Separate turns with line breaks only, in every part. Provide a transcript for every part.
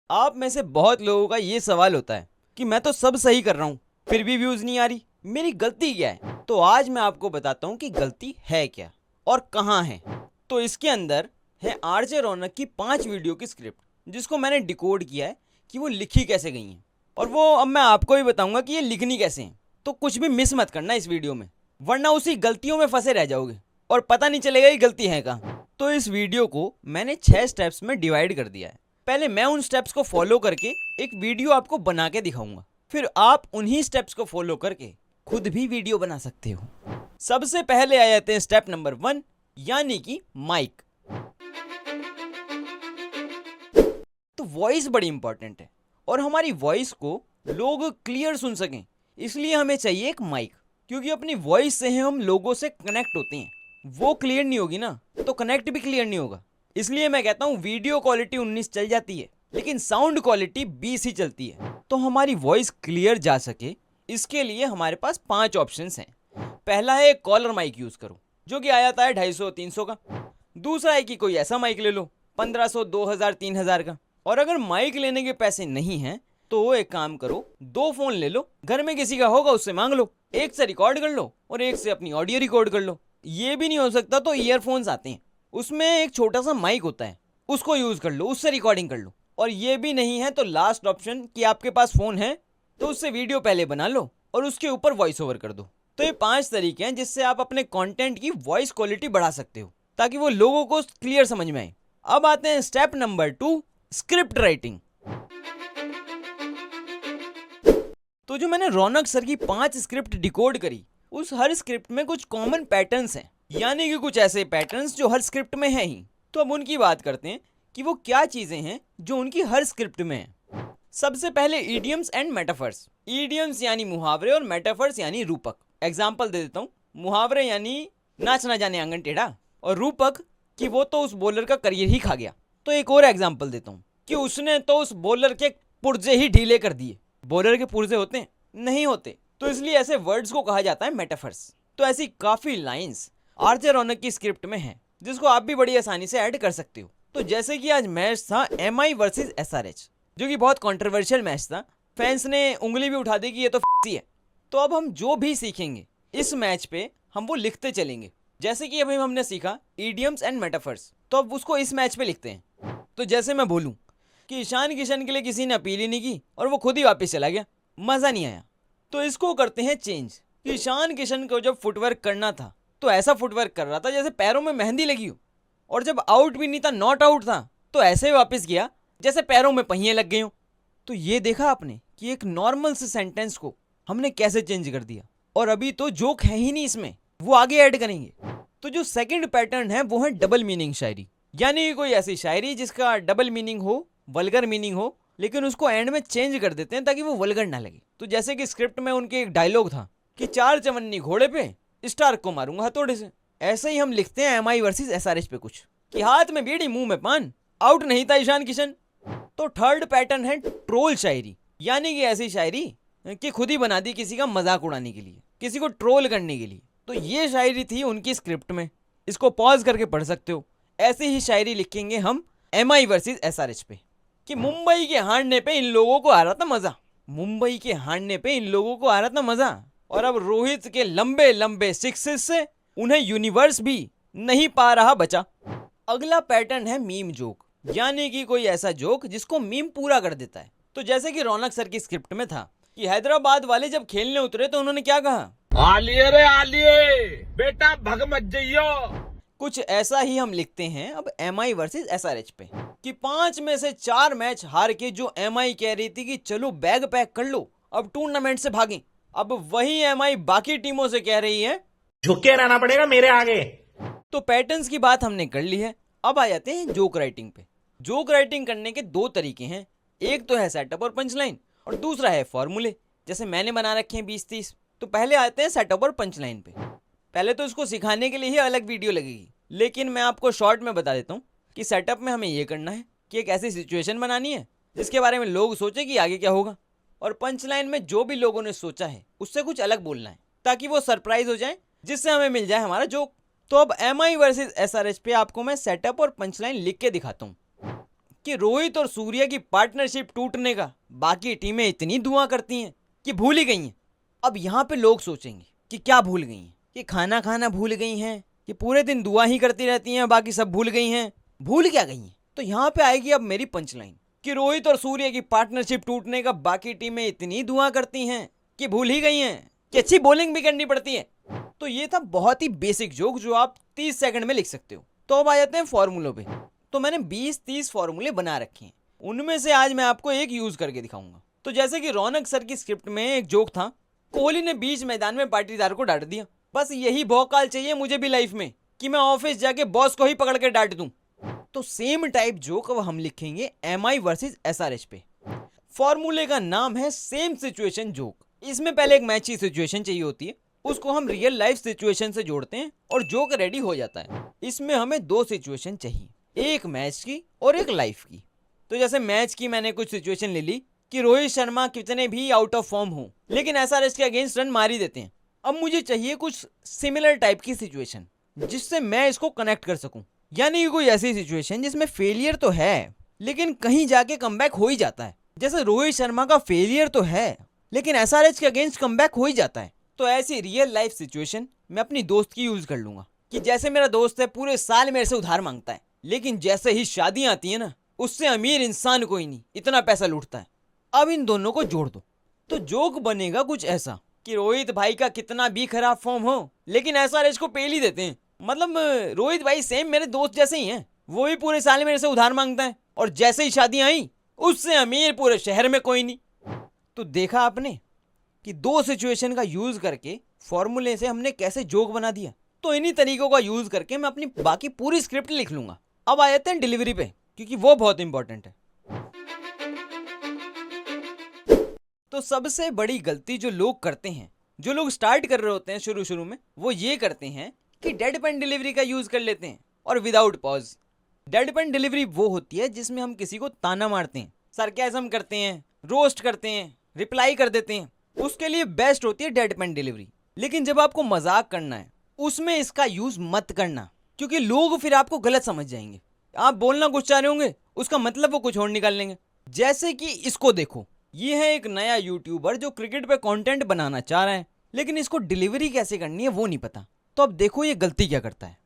आप में से बहुत लोगों का ये सवाल होता है कि मैं तो सब सही कर रहा हूँ फिर भी व्यूज नहीं आ रही, मेरी गलती क्या है। तो आज मैं आपको बताता हूँ कि गलती है क्या और कहाँ है। तो इसके अंदर है आरजे रौनक की 5 वीडियो की स्क्रिप्ट, जिसको मैंने डिकोड किया है कि वो लिखी कैसे गई हैं, और वो अब मैं आपको भी बताऊंगा कि ये लिखनी कैसे हैं। तो कुछ भी मिस मत करना इस वीडियो में, वरना उसी गलतियों में फंसे रह जाओगे और पता नहीं चलेगा ये गलती है कहाँ। तो इस वीडियो को मैंने 6 स्टेप्स में डिवाइड कर दिया है। पहले मैं उन स्टेप्स को फॉलो करके एक वीडियो आपको बना के दिखाऊंगा, फिर आप उन्हीं स्टेप्स को फॉलो करके खुद भी वीडियो बना सकते हो। सबसे पहले आ जाते हैं स्टेप नंबर 1, यानी कि माइक। तो वॉइस बड़ी इंपॉर्टेंट है और हमारी वॉइस को लोग क्लियर सुन सकें, इसलिए हमें चाहिए एक माइक। क्योंकि अपनी वॉइस से हम लोगों से कनेक्ट होते हैं, वो क्लियर नहीं होगी ना तो कनेक्ट भी क्लियर नहीं होगा। इसलिए मैं कहता हूँ वीडियो क्वालिटी 19 चल जाती है लेकिन साउंड क्वालिटी 20 ही चलती है। तो हमारी वॉइस क्लियर जा सके इसके लिए हमारे पास 5 ऑप्शंस हैं। पहला है कॉलर माइक यूज करो, जो कि आ जाता है 250-300 का। दूसरा है कि कोई ऐसा माइक ले लो 1500, 2000, 3000 का। और अगर माइक लेने के पैसे नहीं हैं तो एक काम करो, 2 फोन ले लो, घर में किसी का होगा उससे मांग लो, एक से रिकॉर्ड कर लो और एक से अपनी ऑडियो रिकॉर्ड कर लो। ये भी नहीं हो सकता तो ईयरफोन्स आते हैं, उसमें एक छोटा सा माइक होता है, उसको यूज कर लो, उससे रिकॉर्डिंग कर लो। और ये भी नहीं है तो लास्ट ऑप्शन कि आपके पास फोन है तो उससे वीडियो पहले बना लो और उसके ऊपर वॉइस ओवर कर दो। तो ये 5 तरीके हैं जिससे आप अपने कंटेंट की वॉइस क्वालिटी बढ़ा सकते हो ताकि वो लोगों को क्लियर समझ में आए। अब आते हैं स्टेप नंबर 2, स्क्रिप्ट राइटिंग। तो जो मैंने रौनक सर की 5 स्क्रिप्ट डिकोड करी, उस हर स्क्रिप्ट में कुछ कॉमन पैटर्न्स हैं, यानी कि कुछ ऐसे पैटर्न्स जो हर स्क्रिप्ट में हैं ही। तो अब उनकी बात करते हैं कि वो क्या चीजें हैं जो उनकी हर स्क्रिप्ट में हैं। सबसे पहले ईडियम्स एंड मेटाफर्स। ईडियम्स यानी मुहावरे और मेटाफर्स यानी रूपक। एग्जाम्पल दे देता हूँ, मुहावरे यानी नाच ना जाने आंगन टेढ़ा, और रूपक कि वो तो उस बॉलर का करियर ही खा गया। तो एक और एग्जाम्पल देता हूँ कि उसने तो उस बॉलर के पुर्जे ही ढीले कर दिए। बॉलर के पुर्जे होते हैं? नहीं होते। तो इसलिए ऐसे वर्ड्स को कहा जाता है मेटाफर्स। तो ऐसी काफी लाइंस आरजे रौनक की स्क्रिप्ट में हैं जिसको आप भी बड़ी आसानी से ऐड कर सकते हो। तो जैसे कि आज मैच था MI वर्सेस SRH, जो कि बहुत कंट्रोवर्शियल मैच था, फैंस ने उंगली भी उठा दी कि ये तो है। तो अब हम जो भी सीखेंगे इस मैच पे हम वो लिखते चलेंगे। जैसे कि अभी हमने सीखा ईडियम्स एंड मेटाफर्स, तो अब उसको इस मैच पे लिखते हैं। तो जैसे मैं बोलूं कि ईशान किशन के लिए किसी ने अपील ही नहीं की और वो खुद ही वापस चला गया, मजा नहीं आया, तो इसको करते हैं चेंज। ईशान किशन को जब फुटवर्क करना था तो ऐसा फुटवर्क कर रहा था जैसे पैरों में मेहंदी लगी हो, और जब आउट भी नहीं था, नॉट आउट था, तो ऐसे वापस गया जैसे पैरों में पहिए लग गए हो। तो ये देखा आपने कि एक नॉर्मल से सेंटेंस को हमने कैसे चेंज कर दिया। और अभी तो जोक है ही नहीं इसमें, वो आगे ऐड करेंगे। तो जो सेकंड पैटर्न है वो है डबल मीनिंग शायरी, यानी कि कोई ऐसी शायरी जिसका डबल मीनिंग हो, वल्गर मीनिंग हो, लेकिन उसको एंड में चेंज कर देते हैं ताकि वो वल्गर ना लगे। तो जैसे कि स्क्रिप्ट में उनके एक डायलॉग था कि 4 चवन्नी घोड़े पे, स्टार्क को मारूंगा हथौड़े से। ऐसे ही हम लिखते हैं MI वर्सेस SRH पे कुछ कि हाथ में बीड़ी मुंह में पान, आउट नहीं था ईशान किशन। तो थर्ड पैटर्न है ट्रोल शायरी, यानी कि ऐसी शायरी कि खुद ही बना दी किसी का मजाक उड़ाने के लिए, किसी को ट्रोल करने के लिए। तो ये शायरी थी उनकी स्क्रिप्ट में, इसको पॉज करके पढ़ सकते हो। ऐसे ही शायरी लिखेंगे हम MI वर्सेस SRH पे कि मुंबई के हारने पे इन लोगों को आ रहा था मजा, मुंबई के हारने पे इन लोगों को आ रहा था मजा, और अब रोहित के लंबे लंबे सिक्सेस से उन्हें यूनिवर्स भी नहीं पा रहा बचा। अगला पैटर्न है मीम जोक, यानी कि कोई ऐसा जोक जिसको मीम पूरा कर देता है। तो जैसे कि रौनक सर की स्क्रिप्ट में था कि हैदराबाद वाले जब खेलने उतरे तो उन्होंने क्या कहा,
आलिए रे आलिए, बेटा भग मत जइयो।
कुछ ऐसा ही हम लिखते हैं अब MI वर्सेस SRH पे कि 5 में से 4 मैच हार के जो MI कह रही थी कि चलो बैग पैक कर लो अब टूर्नामेंट से भागें, अब वही MI बाकी टीमों से कह रही है
झुके रहना पड़ेगा मेरे आगे।
तो पैटर्न्स की बात हमने कर ली है। अब आ जाते हैं जोक राइटिंग पे। जोक राइटिंग करने के 2 तरीके हैं, एक तो है सेटअप और पंचलाइन, और दूसरा है फॉर्मूले, जैसे मैंने बना रखे हैं 20-30। तो पहले आते हैं सेटअप और पंचलाइन पे। पहले तो इसको सिखाने के लिए ही अलग वीडियो लगेगी, लेकिन मैं आपको शॉर्ट में बता देता हूँ कि सेटअप में हमें ये करना है कि एक ऐसी सिचुएशन बनानी है जिसके बारे में लोग सोचे कि आगे क्या होगा, और पंचलाइन में जो भी लोगों ने सोचा है उससे कुछ अलग बोलना है ताकि वो सरप्राइज हो जाए, जिससे हमें मिल जाए हमारा जोक। तो अब MI वर्सेस SRH पे आपको मैं सेटअप और पंचलाइन लिख के दिखाता हूँ कि रोहित और सूर्या की पार्टनरशिप टूटने का बाकी टीमें इतनी दुआ करती हैं कि भूल ही गई हैं। अब यहाँ पे लोग सोचेंगे कि क्या भूल गई हैं, कि खाना खाना भूल गई हैं, कि पूरे दिन दुआ ही करती रहती हैं, बाकी सब भूल गई हैं। भूल क्या गई हैं? तो यहाँ पे आएगी अब मेरी पंचलाइन कि रोहित और सूर्य की पार्टनरशिप टूटने का बाकी टीमें इतनी दुआ करती हैं कि भूल ही गई हैं कि अच्छी बॉलिंग भी करनी पड़ती है। तो ये था बहुत ही बेसिक जोक जो आप 30 सेकंड में लिख सकते हो। तो अब आ जाते हैं फॉर्मूलों पे। तो मैंने 20-30 फॉर्मूले बना रखे हैं, उनमें से आज मैं आपको एक यूज करके दिखाऊंगा। तो जैसे कि रौनक सर की स्क्रिप्ट में एक जोक था, कोहली ने बीच मैदान में पाटीदार को डांट दिया। बस यही भौकाल चाहिए मुझे भी लाइफ में कि मैं ऑफिस जाके बॉस को ही पकड़ के डांट दूं। तो सेम टाइप जोक अब हम लिखेंगे MI वर्सेस SRH पे। फॉर्मूले का नाम है सेम सिचुएशन जोक। इसमें पहले एक मैच की सिचुएशन चाहिए होती है, उसको हम रियल लाइफ सिचुएशन से जोड़ते हैं और जोक रेडी हो जाता है। इसमें हमें दो सिचुएशन चाहिए, एक मैच की और एक लाइफ की। तो जैसे मैच की मैंने कुछ सिचुएशन ले ली कि रोहित शर्मा कितने भी आउट ऑफ फॉर्म हो लेकिन SRH के अगेंस्ट रन मार ही देते हैं। अब मुझे चाहिए कुछ सिमिलर टाइप की सिचुएशन जिससे मैं इसको कनेक्ट कर सकूं, यानी कि कोई ऐसी सिचुएशन जिसमें फेलियर तो है लेकिन कहीं जाके कमबैक हो ही जाता है। जैसे रोहित शर्मा का फेलियर तो है लेकिन SRH के अगेंस्ट कमबैक हो ही जाता है। तो ऐसी रियल लाइफ सिचुएशन मैं अपनी दोस्त की यूज कर लूंगा कि जैसे मेरा दोस्त है पूरे साल मेरे से उधार मांगता है लेकिन जैसे ही शादियां आती है ना, उससे अमीर इंसान कोई नहीं इतना पैसा लूटता है। अब इन दोनों को जोड़ दो तो जोक बनेगा कुछ ऐसा कि रोहित भाई का कितना भी खराब फॉर्म हो लेकिन SRH को पेल ही देते हैं। मतलब रोहित भाई सेम मेरे दोस्त जैसे ही हैं, वो भी पूरे साल मेरे से उधार मांगता है और जैसे ही शादियां आई उससे अमीर पूरे शहर में कोई नहीं। तो देखा आपने कि दो सिचुएशन का यूज करके फॉर्मूले से हमने कैसे जोक बना दिया। तो इन्हीं तरीकों का यूज करके मैं अपनी बाकी पूरी स्क्रिप्ट लिख लूंगा। अब आ जाते हैं डिलीवरी पे क्योंकि वो बहुत इंपॉर्टेंट है। तो सबसे बड़ी गलती जो लोग करते हैं, जो लोग स्टार्ट कर रहे होते हैं शुरू में, वो ये करते हैं कि डेड पेन डिलीवरी का यूज कर लेते हैं और without pause. Deadpan delivery वो होती है जिसमें हम किसी को ताना मारते हैं, सरकाज़म करते हैं, रोस्ट करते हैं, रिप्लाई कर देते हैं, उसके लिए बेस्ट होती है डेड पेन डिलीवरी। लेकिन जब आपको मजाक करना है उसमें इसका यूज मत करना क्योंकि लोग फिर आपको गलत समझ जाएंगे। आप बोलना कुछ चाह रहे होंगे, उसका मतलब वो कुछ और निकाल लेंगे। जैसे कि इसको देखो, ये है एक नया यूट्यूबर जो क्रिकेट पे कंटेंट बनाना चाह रहा है लेकिन इसको डिलीवरी कैसे करनी है वो नहीं पता। तो अब देखो ये गलती क्या करता है।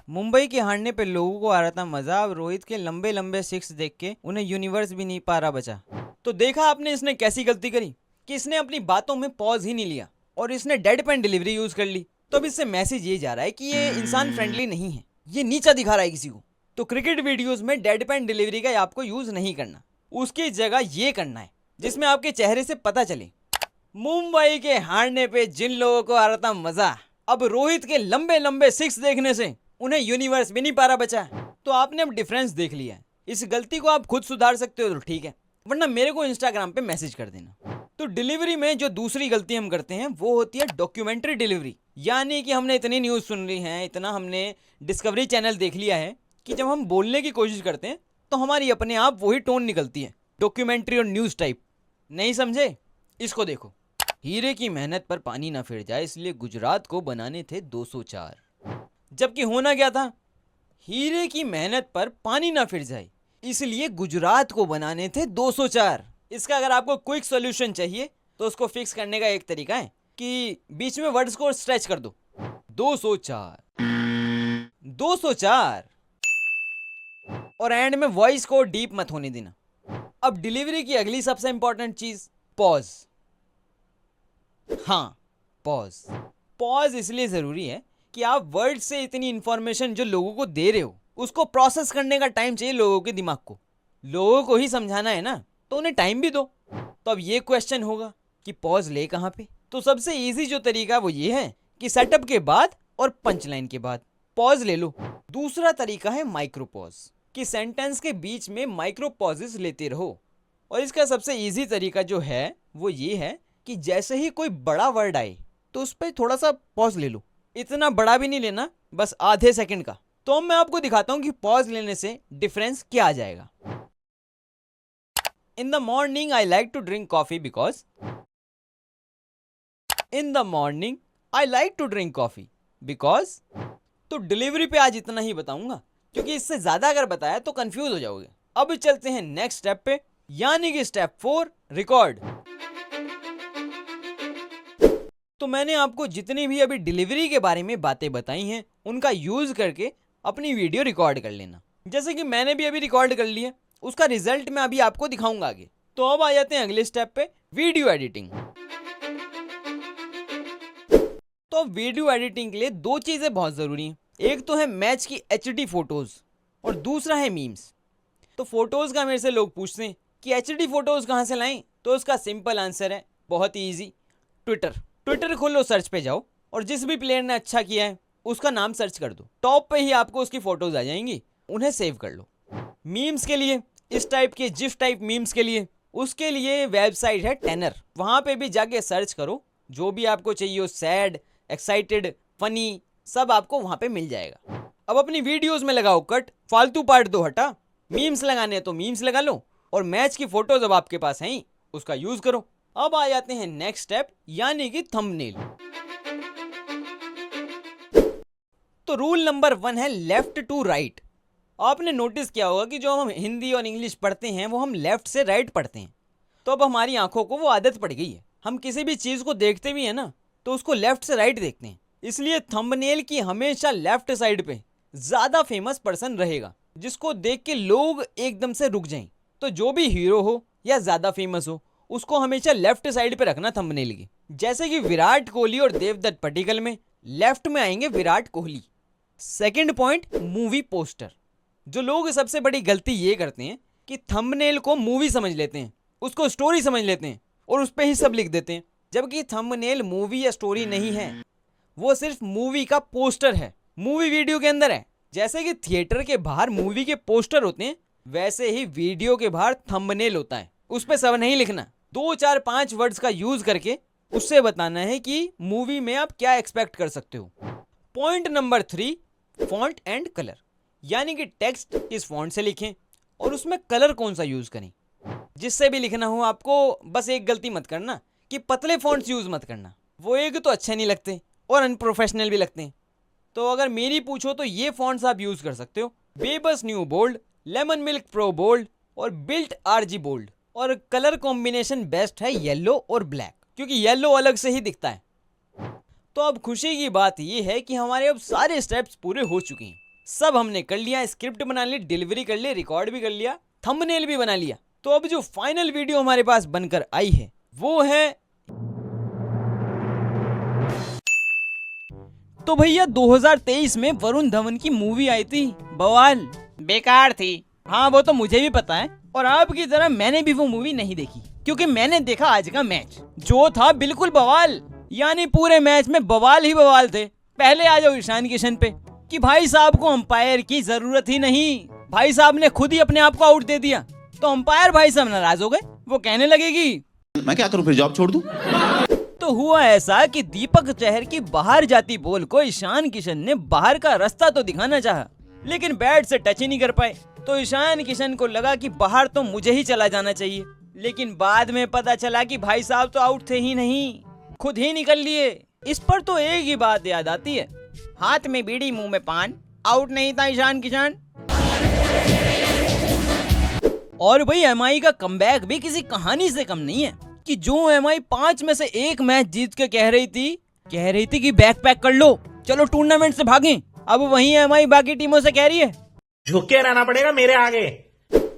मुंबई के हारने पे लोगों को आ रहा था मजा, अब रोहित के लंबे लंबे सिक्स देख के उन्हें यूनिवर्स भी नहीं पा रहा बचा। तो देखा आपने इसने कैसी गलती करी कि इसने अपनी बातों में पॉज ही नहीं लिया और इसने डेड पेन डिलीवरी यूज कर ली। तो अब इससे मैसेज ये जा रहा है कि ये इंसान फ्रेंडली नहीं है, ये नीचा दिखा रहा है किसी को। तो क्रिकेट वीडियोस में डेड पेन डिलीवरी का आपको यूज नहीं करना, उसकी जगह ये करना है जिसमें आपके चेहरे से पता चले मुंबई के हारने पे जिन लोगों को आ रहा था मजा, अब रोहित के लंबे लंबे सिक्स देखने से उन्हें यूनिवर्स भी नहीं पा रहा बचा। तो आपने अब डिफरेंस देख लिया है। इस गलती को आप खुद सुधार सकते हो तो ठीक है, वरना मेरे को इंस्टाग्राम पे मैसेज कर देना। तो डिलीवरी में जो दूसरी गलती हम करते हैं वो होती है डॉक्यूमेंट्री डिलीवरी। यानी कि हमने इतनी न्यूज़ सुन ली है, इतना हमने डिस्कवरी चैनल देख लिया है कि जब हम बोलने की कोशिश करते हैं तो हमारी अपने आप वही टोन निकलती है, डॉक्यूमेंट्री और न्यूज़ टाइप। नहीं समझे? इसको देखो। हीरे की मेहनत पर पानी ना फिर जाए इसलिए गुजरात को बनाने थे 204। जबकि होना क्या था? हीरे की मेहनत पर पानी ना फिर जाए इसलिए गुजरात को बनाने थे 204। इसका अगर आपको क्विक सॉल्यूशन चाहिए तो उसको फिक्स करने का एक तरीका है कि बीच में वर्ड्स को स्ट्रेच कर दो, 204 204 और एंड में वॉइस को डीप मत होने देना। अब डिलीवरी की अगली सबसे इंपॉर्टेंट चीज, पॉज। हाँ, पॉज इसलिए जरूरी है कि आप वर्ड से इतनी इंफॉर्मेशन जो लोगों को दे रहे हो उसको प्रोसेस करने का टाइम चाहिए लोगों के दिमाग को। लोगों को ही समझाना है ना, तो उन्हें टाइम भी दो। तो अब ये क्वेश्चन होगा कि पॉज ले कहां पे? तो सबसे इजी जो तरीका वो ये है कि सेटअप के बाद और पंचलाइन के बाद पॉज ले लो। दूसरा तरीका है माइक्रो पॉज, कि सेंटेंस के बीच में माइक्रो पॉजेस लेते रहो। और इसका सबसे इजी तरीका जो है वो ये है कि जैसे ही कोई बड़ा वर्ड आए तो उस पर थोड़ा सा पॉज ले लो। इतना बड़ा भी नहीं लेना, बस आधे सेकंड का। तो अब मैं आपको दिखाता हूं कि पॉज लेने से डिफरेंस क्या आ जाएगा। In the morning I like to drink coffee because In the morning I like to drink coffee because तो डिलीवरी पे आज इतना ही बताऊंगा क्योंकि इससे ज्यादा अगर बताया तो कंफ्यूज हो जाओगे। अब चलते हैं नेक्स्ट स्टेप पे, यानी कि स्टेप 4, रिकॉर्ड। तो मैंने आपको जितनी भी अभी डिलीवरी के बारे में बातें बताई हैं उनका यूज करके अपनी वीडियो रिकॉर्ड कर लेना। जैसे कि मैंने भी अभी रिकॉर्ड कर लिया, उसका रिजल्ट मैं अभी आपको दिखाऊंगा आगे। तो अब आ जाते हैं अगले स्टेप पे, वीडियो एडिटिंग। तो वीडियो एडिटिंग के लिए दो चीजें बहुत जरूरी हैं, एक तो है मैच की HD फोटोज और दूसरा है मीम्स। तो फोटोज का मेरे से लोग पूछते हैं कि HD फोटोज कहाँ से लाएं, तो उसका सिंपल आंसर है, बहुत ही ईजी, ट्विटर खोलो, सर्च पे जाओ और जिस भी प्लेयर ने अच्छा किया है उसका नाम सर्च कर दो, टॉप पे ही आपको उसकी फोटोज आ जाएंगी, उन्हें सेव कर लो। मीम्स के लिए, इस टाइप के जिफ टाइप मीम्स के लिए, उसके लिए वेबसाइट है टेनर, वहां पे भी जाके सर्च करो, जो भी आपको चाहिए हो, सैड, एक्साइटेड, फनी, सब आपको वहां पे मिल जाएगा। अब अपनी वीडियोस में लगाओ कट, फालतू पार्ट दो हटा, मीम्स लगाने हैं तो मीम्स लगा लो और मैच की फोटोज अब आपके पास हैं ही, उसका यूज करो। अब आ जाते हैं नेक्स्ट स्टेप, यानी कि थंबनेल। तो रूल नंबर 1 है लेफ्ट टू राइट। आपने नोटिस किया होगा कि जो हम हिंदी और इंग्लिश पढ़ते हैं वो हम लेफ्ट से राइट पढ़ते हैं, तो अब हमारी आंखों को वो आदत पड़ गई है, हम किसी भी चीज को देखते भी है ना तो उसको लेफ्ट से राइट देखते हैं। इसलिए थंबनेल की हमेशा लेफ्ट साइड पे ज्यादा फेमस पर्सन रहेगा, जिसको देख के लोग एकदम से रुक जाएं। तो जो भी हीरो हो या ज्यादा फेमस हो उसको हमेशा लेफ्ट साइड पे रखना थंबनेल की। जैसे कि विराट कोहली और देवदत्त पट्टिकल में लेफ्ट में आएंगे Virat Kohli. Second point, movie poster. जो लोग सबसे बड़ी गलती ये करते हैं कि थंबनेल को मूवी समझ लेते हैं, उसको स्टोरी समझ लेते हैं और उस पे ही सब लिख देते हैं, जबकि थंबनेल मूवी या स्टोरी नहीं है, वो सिर्फ मूवी का पोस्टर है, मूवी वीडियो के अंदर है। जैसे कि थिएटर के बाहर मूवी के पोस्टर होते हैं, वैसे ही वीडियो के बाहर थंबनेल होता है, उस पे सब नहीं लिखना, 2 4 5 वर्ड्स का यूज करके उससे बताना है कि मूवी में आप क्या एक्सपेक्ट कर सकते हो। Point number 3, font and colour, यानी कि टेक्स्ट किस फॉन्ट से लिखें और उसमें कलर कौन सा यूज करें। जिससे भी लिखना हो आपको बस एक गलती मत करना कि पतले फॉन्ट्स यूज मत करना, वो एक तो अच्छे नहीं लगते और अनप्रोफेशनल भी लगते हैं। तो अगर मेरी पूछो तो ये फॉन्ट्स आप यूज कर सकते हो, Bebas Neue bold, Lemon Milk pro bold और बिल्ट RG बोल्ड। और कलर कॉम्बिनेशन बेस्ट है येलो और ब्लैक, क्योंकि येलो अलग से ही दिखता है। तो अब खुशी की बात ये है कि हमारे अब सारे स्टेप्स पूरे हो चुके हैं, सब हमने कर लिया, स्क्रिप्ट बना ली, डिलीवरी कर ली, रिकॉर्ड भी कर लिया, थंबनेल भी बना लिया। तो अब जो फाइनल वीडियो हमारे पास बनकर आई है वो है, तो भैया 2023 में वरुण धवन की मूवी आई थी बवाल, बेकार थी। हाँ वो तो मुझे भी पता है, और आपकी तरह मैंने भी वो मूवी नहीं देखी, क्योंकि मैंने देखा आज का मैच, जो था बिल्कुल बवाल, यानी पूरे मैच में बवाल ही बवाल थे। पहले आ जाओ ईशान किशन पे कि भाई साहब को अंपायर की जरूरत ही नहीं, भाई साहब ने खुद ही अपने आप को आउट दे दिया, तो अंपायर भाई साहब नाराज हो गए, वो कहने लगेगी
मैं क्या करूं, फिर जॉब छोड़ दूं?
तो हुआ ऐसा कि दीपक चहर की बाहर जाती बॉल को ईशान किशन ने बाहर का रास्ता तो दिखाना चाहा, लेकिन बैट से टच ही नहीं कर पाए। तो ईशान किशन को लगा कि बाहर तो मुझे ही चला जाना चाहिए, लेकिन बाद में पता चला कि भाई साहब तो आउट थे ही नहीं, खुद ही निकल लिए। इस पर तो एक ही बात याद आती है, हाथ में बीड़ी मुंह में पान, आउट नहीं था ईशान किशन। और भाई MI का कमबैक भी किसी कहानी से कम नहीं है, कि जो MI 5 में से 1 मैच जीत के कह रही थी कि बैक पैक कर लो, चलो टूर्नामेंट से भागें, अब वही MI बाकी टीमों से कह रही है
झुक के रहना पड़ेगा मेरे आगे।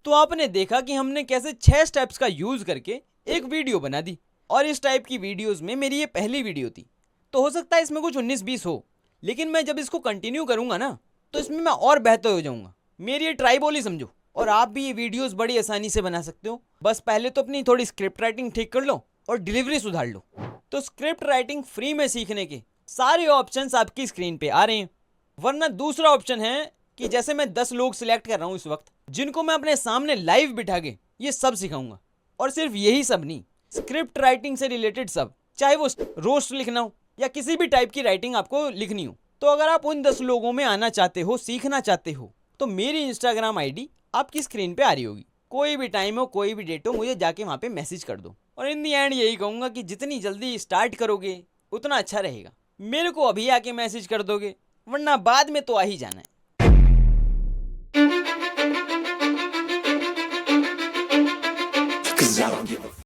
तो आपने देखा कि हमने कैसे 6 स्टेप्स का यूज करके एक वीडियो बना दी, और इस टाइप की वीडियोस में मेरी ये पहली वीडियो थी, तो हो सकता है इसमें कुछ 19-20 हो, लेकिन मैं जब इसको कंटिन्यू करूंगा ना तो इसमें मैं और बेहतर हो जाऊंगा। मेरी ये ट्राई बोली समझो, और आप भी ये वीडियोस बड़ी आसानी से बना सकते हो। बस पहले तो अपनी थोड़ी स्क्रिप्ट राइटिंग ठीक कर लो और डिलीवरी सुधार लो। तो स्क्रिप्ट राइटिंग फ्री में सीखने के सारे ऑप्शंस आपकी स्क्रीन पे आ रहे हैं। वरना दूसरा ऑप्शन है कि जैसे मैं 10 लोग सिलेक्ट कर रहा हूँ इस वक्त, जिनको मैं अपने सामने लाइव बिठा के ये सब सिखाऊंगा। और सिर्फ यही सब नहीं, स्क्रिप्ट राइटिंग से रिलेटेड सब, चाहे वो रोस्ट लिखना हो या किसी भी टाइप की राइटिंग आपको लिखनी हो। तो अगर आप उन 10 लोगों में आना चाहते हो, सीखना चाहते हो, तो मेरी इंस्टाग्राम ID आपकी स्क्रीन पे आ रही होगी। कोई भी टाइम हो, कोई भी डेट हो, मुझे जाके वहाँ पे मैसेज कर दो। और इन दी एंड यही कहूँगा कि जितनी जल्दी स्टार्ट करोगे उतना अच्छा रहेगा। मेरे को अभी आके मैसेज कर दोगे, वरना बाद में तो आ ही जाना है।